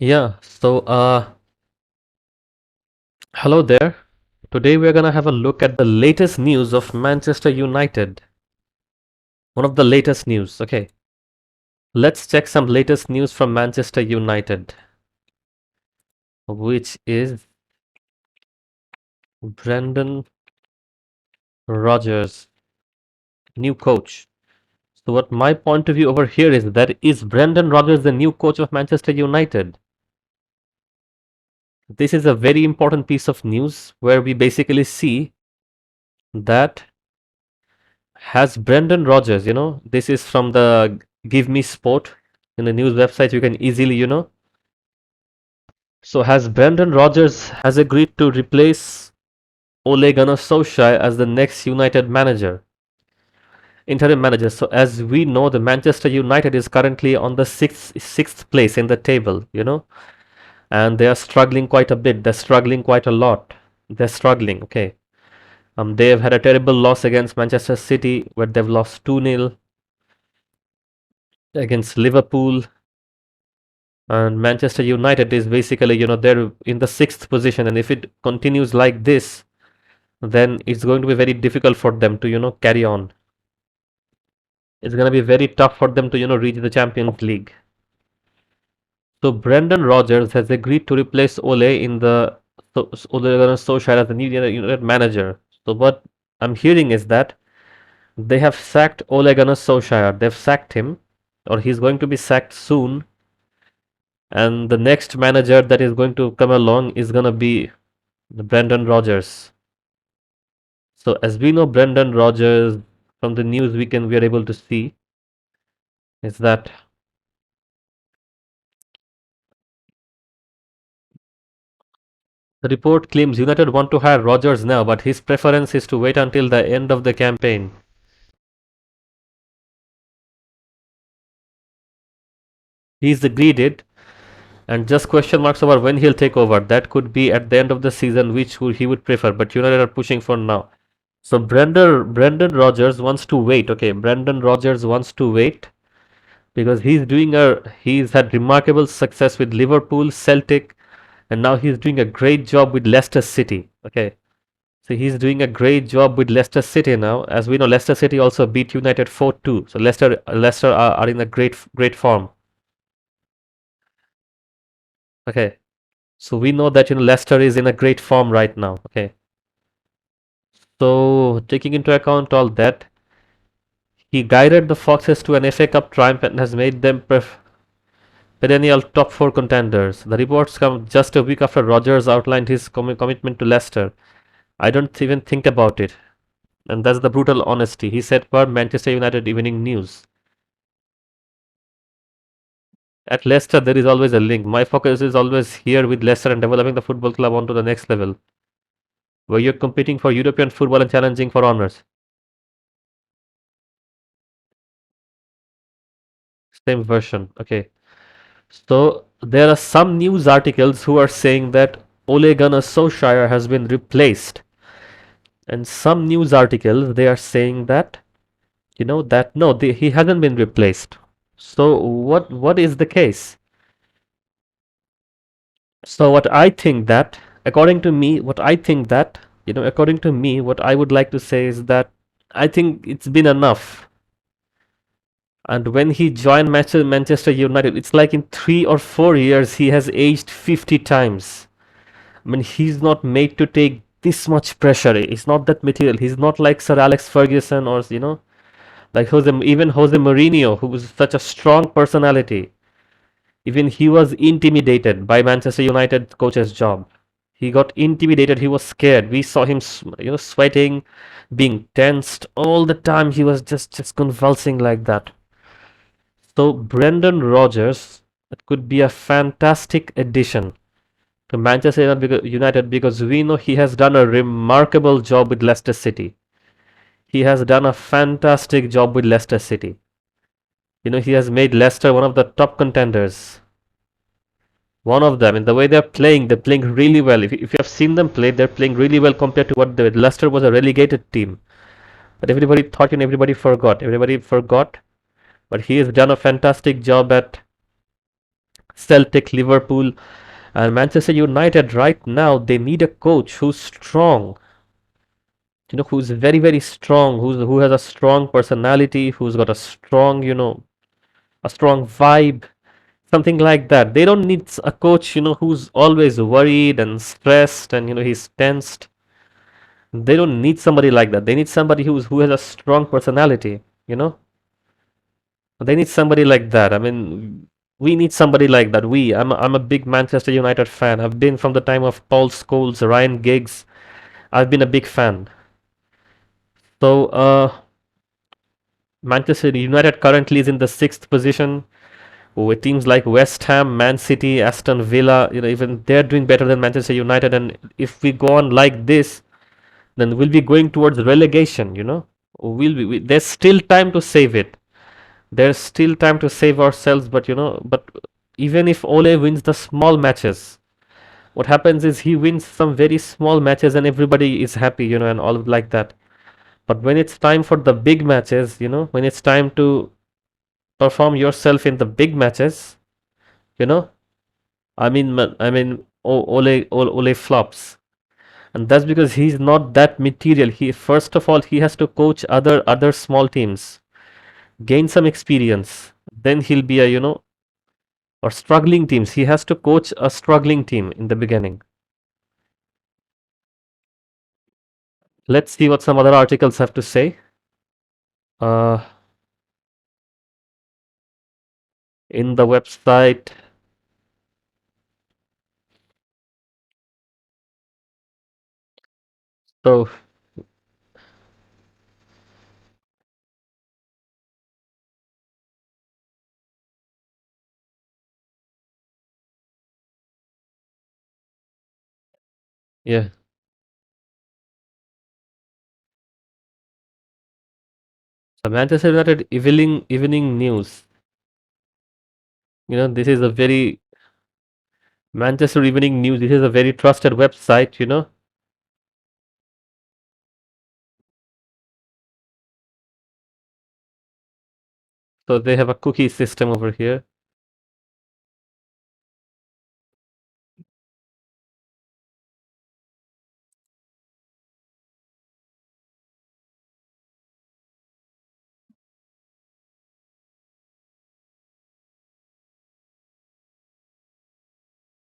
Hello there. Today we're gonna have a look at the latest news of Manchester United. One of the latest news. Okay, let's check some latest news from Manchester United, which is Brendon Rodgers, new coach. So, what my point of view over here is Brendon Rodgers the new coach of Manchester United? This is a very important piece of news where we basically see that has Brendon Rodgers, this is from the Give Me Sport in the news website. You can easily, So has Brendon Rodgers has agreed to replace Ole Gunnar Solskjaer as the next United manager, interim manager. So as we know, the Manchester United is currently on the sixth place in the table, and they are struggling quite a bit. They're struggling quite a lot. They're struggling. Okay. They have had a terrible loss against Manchester City, where they've lost 2-0 against Liverpool. And Manchester United is basically, they're in the sixth position, and if it continues like this, then it's going to be very difficult for them to carry on. It's going to be very tough for them to reach the Champions League. So Brendan Rodgers has agreed to replace Ole in the Ole Solskjaer as the new United manager. So what I'm hearing is that they have sacked Ole Gunnar Solskjaer. They've sacked him, or he's going to be sacked soon. And the next manager that is going to come along is going to be Brendan Rodgers. So as we know, Brendan Rodgers, from the news we are able to see is that the report claims United want to hire Rodgers now, but his preference is to wait until the end of the campaign. He's agreed it, and just question marks over when he'll take over. That could be at the end of the season, which he would prefer, but United are pushing for now. So Brendan Rodgers wants to wait. Okay, Brendan Rodgers wants to wait because he's had remarkable success with Liverpool, Celtic, and now he's doing a great job with Leicester City. Okay, so he's doing a great job with Leicester City now. As we know, Leicester City also beat United 4-2. So Leicester are in a great form. Okay, so we know that Leicester is in a great form right now. Okay, so taking into account all that, he guided the Foxes to an FA Cup triumph and has made them perennial top four contenders. The reports come just a week after Rodgers outlined his commitment to Leicester. I don't even think about it. And that's the brutal honesty. He said per Manchester United Evening News. At Leicester, there is always a link. My focus is always here with Leicester and developing the football club onto the next level, where you're competing for European football and challenging for honours. Same version. Okay. So there are some news articles who are saying that Ole Gunnar Solskjaer has been replaced, and some news articles they are saying that that no, he hasn't been replaced. So what is the case? So what I think that, according to me, according to me, what I would like to say is that I think it's been enough. And when he joined Manchester United, it's like in 3 or 4 years he has aged 50 times. I mean, he's not made to take this much pressure. It's not that material. He's not like Sir Alex Ferguson or like Jose Mourinho, who was such a strong personality. Even he was intimidated by Manchester United coach's job. He got intimidated. He was scared. We saw him, sweating, being tensed all the time. He was just convulsing like that. So Brendan Rodgers, it could be a fantastic addition to Manchester United because we know he has done a remarkable job with Leicester City. He has done a fantastic job with Leicester City. He has made Leicester one of the top contenders. One of them, in the way they're playing really well. If you have seen them play, they're playing really well compared to what they were. Leicester was a relegated team. But everybody thought, everybody forgot. Everybody forgot. But he has done a fantastic job at Celtic, Liverpool, and Manchester United right now, they need a coach who's strong, who's very, very strong, who has a strong personality, who's got a strong, a strong vibe, something like that. They don't need a coach, who's always worried and stressed and he's tensed. They don't need somebody like that. They need somebody who has a strong personality, you know. They need somebody like that. I mean, we need somebody like that. I'm a big Manchester United fan. I've been from the time of Paul Scholes, Ryan Giggs. I've been a big fan. So, Manchester United currently is in the sixth position with teams like West Ham, Man City, Aston Villa. Even they're doing better than Manchester United. And if we go on like this, then we'll be going towards relegation. There's still time to save it. There's still time to save ourselves, but even if Ole wins the small matches, what happens is he wins some very small matches and everybody is happy, and all like that. But when it's time for the big matches, when it's time to perform yourself in the big matches, you know, Ole flops, and that's because he's not that material. He first of all he has to coach other small teams, gain some experience. Then he'll be a or struggling teams. He has to coach a struggling team in the beginning. Let's see what some other articles have to say. Uh, in the website. So yeah, the Manchester United evening news. This is a very Manchester Evening News. This is a very trusted website. So they have a cookie system over here.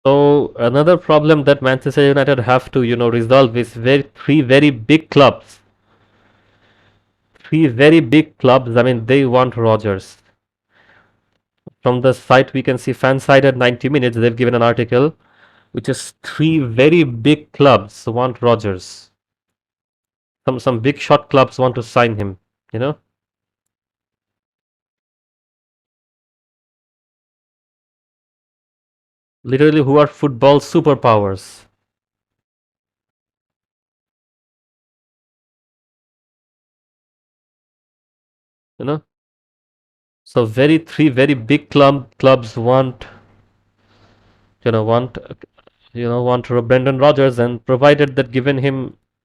So another problem that Manchester United have to resolve is three very big clubs. Three very big clubs. I mean, they want Rodgers. From the site we can see fan side at 90 minutes. They've given an article which is three very big clubs want Rodgers. Some big shot clubs want to sign him. You know, literally who are football superpowers. You know, so very three very big clubs want you know want want Brendon Rodgers, and provided that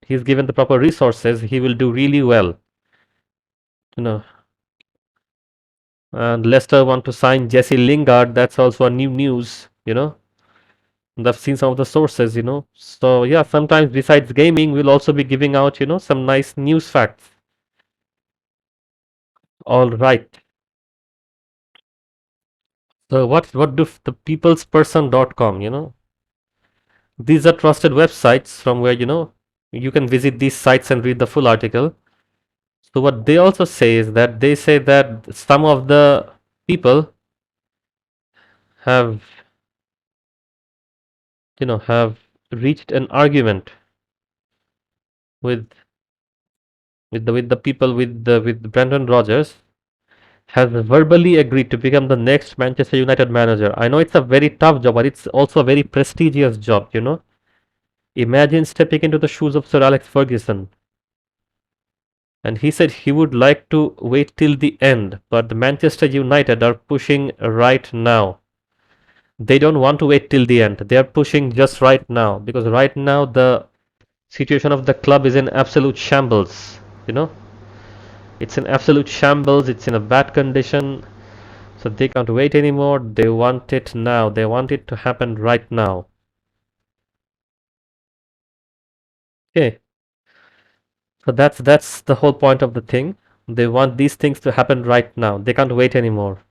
he's given the proper resources, he will do really well. You know, and Leicester want to sign Jesse Lingard. That's also a new news. And I've seen some of the sources. So yeah, sometimes besides gaming, we'll also be giving out some nice news facts. All right. So what do the peoplesperson.com, these are trusted websites from where you can visit these sites and read the full article. So what they also say is that they say that some of the people have have reached an argument with with the people with Brendon Rodgers, has verbally agreed to become the next Manchester United manager. I know it's a very tough job, but it's also a very prestigious job. Imagine stepping into the shoes of Sir Alex Ferguson. And he said he would like to wait till the end, but the Manchester United are pushing right now. They don't want to wait till the end. They are pushing just right now because right now the situation of the club is in absolute shambles. You know, it's in absolute shambles. It's in a bad condition. So they can't wait anymore. They want it now. They want it to happen right now. Okay. So that's the whole point of the thing. They want these things to happen right now. They can't wait anymore.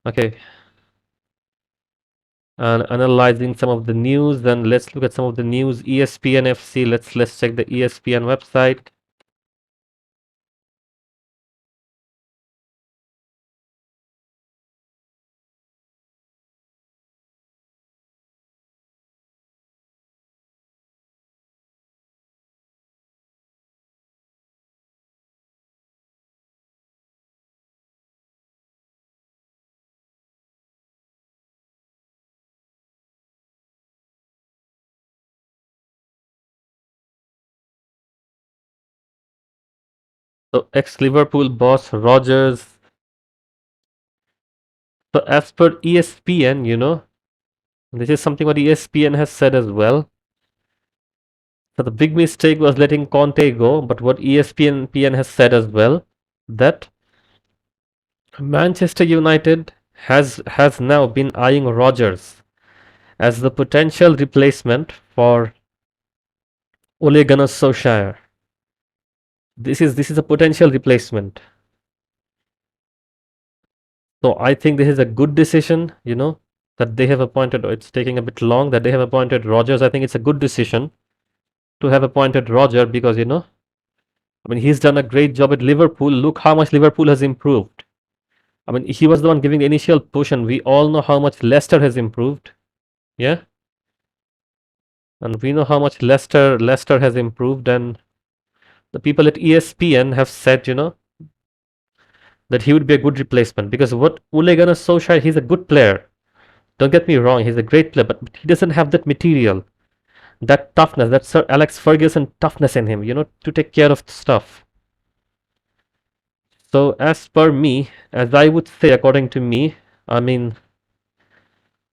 Okay. And analyzing some of the news, then let's look at some of the news. ESPN FC. Let's check the ESPN website. So ex-Liverpool boss Rodgers. So as per ESPN, this is something what ESPN has said as well. So the big mistake was letting Conte go, but what ESPN has said as well, that Manchester United has now been eyeing Rodgers as the potential replacement for Ole Gunnar Solskjaer. This is a potential replacement. So I think this is a good decision, that they have appointed. It's taking a bit long that they have appointed Rodgers. I think it's a good decision to have appointed Roger because I mean he's done a great job at Liverpool. Look how much Liverpool has improved. I mean he was the one giving the initial push, and we all know how much Leicester has improved. Yeah, and we know how much Leicester has improved, and the people at ESPN have said, that he would be a good replacement because what Ole Gunnar Solskjaer, he's a good player. Don't get me wrong, he's a great player, but he doesn't have that material, that toughness, that Sir Alex Ferguson toughness in him, to take care of stuff. So as per me, as I would say, according to me, I mean,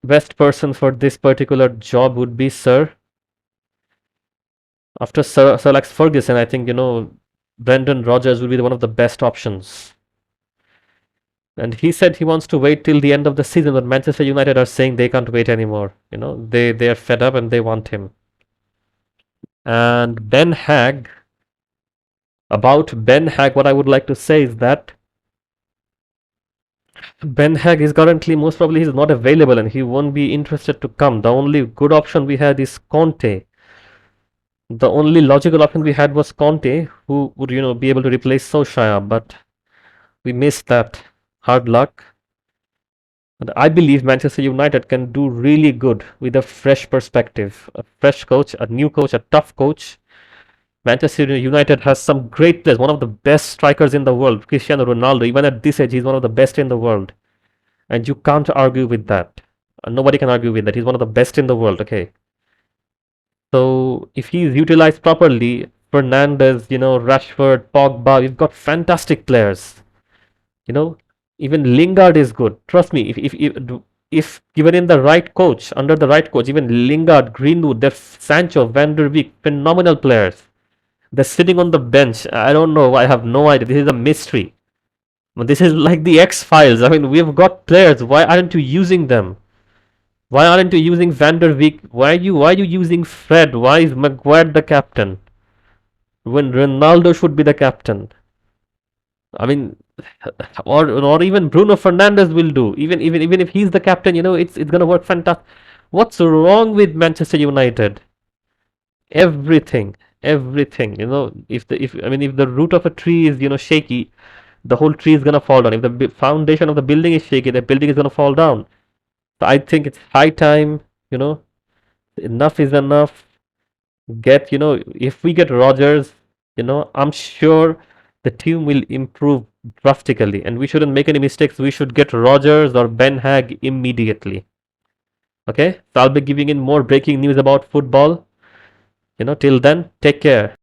best person for this particular job would be after Sir Alex Ferguson. I think Brendon Rodgers would be one of the best options. And he said he wants to wait till the end of the season, but Manchester United are saying they can't wait anymore. They are fed up and they want him. And about Ben Hag, what I would like to say is that Ben Hag is currently, most probably he's not available and he won't be interested to come. The only good option we had is Conte. The only logical option we had was Conte, who would be able to replace Solskjaer, but we missed that. Hard luck. And I believe Manchester United can do really good with a fresh perspective, a fresh coach, a new coach, a tough coach. Manchester United has some great players, one of the best strikers in the world, Cristiano Ronaldo. Even at this age, he's one of the best in the world. And you can't argue with that. Nobody can argue with that. He's one of the best in the world, okay? So if he's utilized properly, Fernandes, Rashford, Pogba, we've got fantastic players. You know, even Lingard is good. Trust me, if given in the right coach, under the right coach, even Lingard, Greenwood, they're Sancho, Van der Beek, phenomenal players. They're sitting on the bench. I don't know. I have no idea. This is a mystery. But this is like the X Files. I mean, we've got players. Why aren't you using them? Why aren't you using Van der Beek? Why are you using Fred? Why is Maguire the captain when Ronaldo should be the captain? I mean, or even Bruno Fernandes will do. Even if he's the captain, it's gonna work fantastic. What's wrong with Manchester United? Everything, everything. If the root of a tree is shaky, the whole tree is gonna fall down. If the foundation of the building is shaky, the building is gonna fall down. So I think it's high time. Enough is enough. If we get Rogers, I'm sure the team will improve drastically, and we shouldn't make any mistakes. We should get Rogers or Ben Hag immediately. Okay, so I'll be giving in more breaking news about football. Till then, take care.